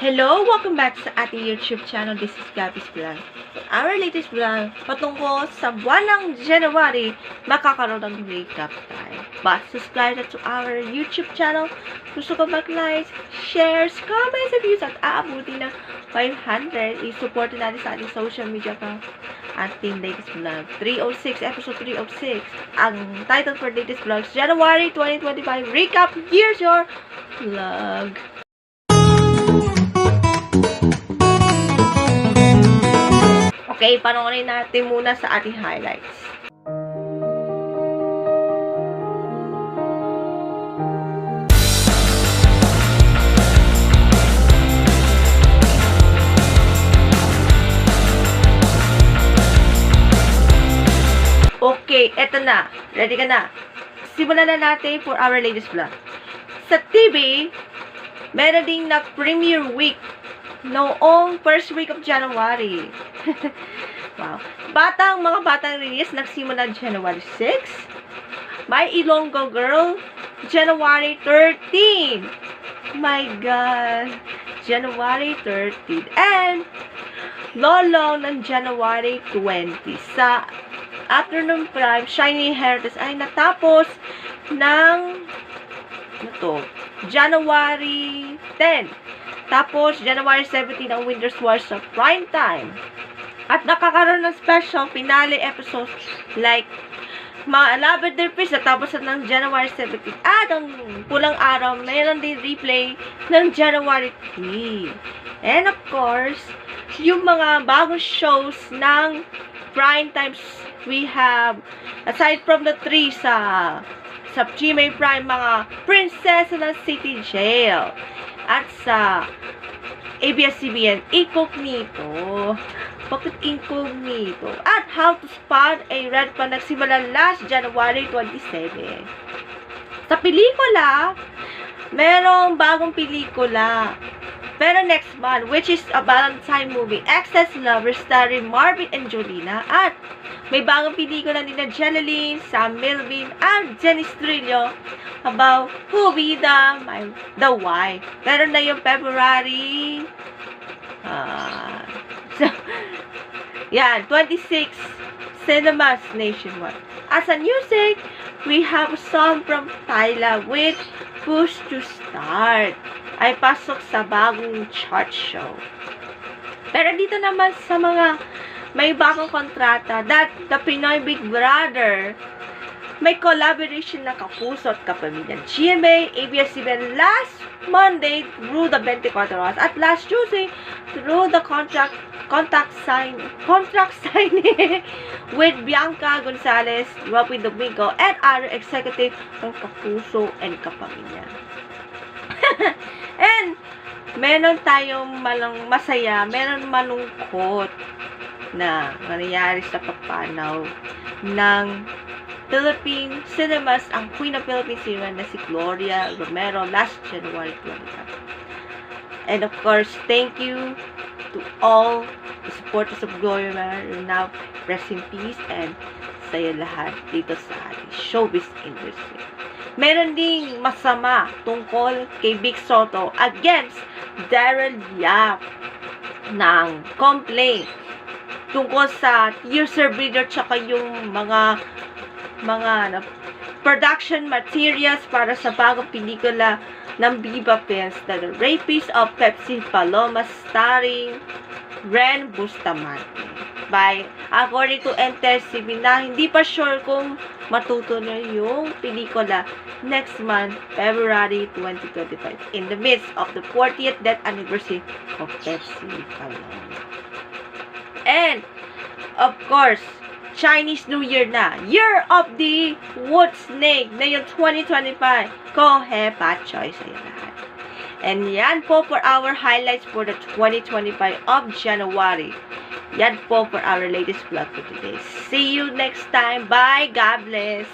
Hello! Welcome back sa ating YouTube channel. This is Gabby's Vlog. Our latest vlog patungkol sa buwan ng January, makakaroon ng recap tayo. But subscribe na to our YouTube channel. Gusto ko mag-like, shares, comments, and views at aabuti ng 500. I-support natin sa ating social media account. Ating latest vlog. 306, episode 306. Ang title for latest vlogs, January 2025 Recap. Here's your vlog. Okay, panoorin natin muna sa ating highlights. Okay, eto na. Ready ka na? Simulan na natin for our latest vlog. Sa TV, meron ding nag-premiere week noong first week of January. Wow. Mga batang release nagsimula January 6. My Ilonggo Girl, January 13. My God. January 13. And Lolong ng January 20. Sa afternoon prime, Shiny Heritage ay natapos ng January 10. Tapos, January 17 ang Winter's War sa prime time. At nakakaroon ng special finale episodes like mga Lavender Fish na tapos ng January 17. At ang Pulang Araw, mayroon din replay ng January 3. And of course, yung mga bagong shows ng prime times we have, aside from the 3 sa GMA Prime, mga Princess ng City Jail. At sa ABS-CBN, Incognito. Bakit Incognito? At How to Spot a Red pa nagsimula last January 27. Sa pelikula, merong bagong pelikula. Pero next month, which is a Valentine movie, Excess Lover, starring Marvin and Jolina. At may bagong pelikula din na Jeneline, Sam Melvin, and Jenny Strillo about who be the wife. Meron na yung February. Yan, 26 cinemas nationwide. As a music, we have a song from Tyla with Push to Start. Ay pasok sa bagong chart show. Pero dito naman sa mga may bagong kontrata, that the Pinoy Big Brother, may collaboration ng Kapuso at Kapamilya. GMA, ABS-CBN last Monday through the 24 hours at last Tuesday through the contract signing with Bianca Gonzalez, Robin Domingo, and other executive from Kapuso and Kapamilya. And meron tayong masaya, meron malungkot na nangyayari sa pagpanaw ng Philippine cinemas, ang Queen of Philippine Cinema na si Gloria Romero last January 27. And of course, thank you to all the supporters of Gloria Romero. Now, rest in peace and saya lahat dito sa ating showbiz industry. Meron ding masama tungkol kay Vic Soto against Daryl Yap ng complaint tungkol sa user breeder tsaka yung mga production materials para sa bagong pelikula ng Viva Films na The Rapist of Pepsi Paloma starring Ren Bustamante. According to NTSCB na hindi pa sure kung matutuloy yung pelikula next month, February 2025, in the midst of the 40th death anniversary of Pepsi Paloma. And, of course, Chinese New Year na. Year of the Wood Snake na yung 2025. Kohe Pachoy sa lahat. And yan po for our highlights for the 2025 of January. Yan po for our latest vlog for today. See you next time. Bye. God bless.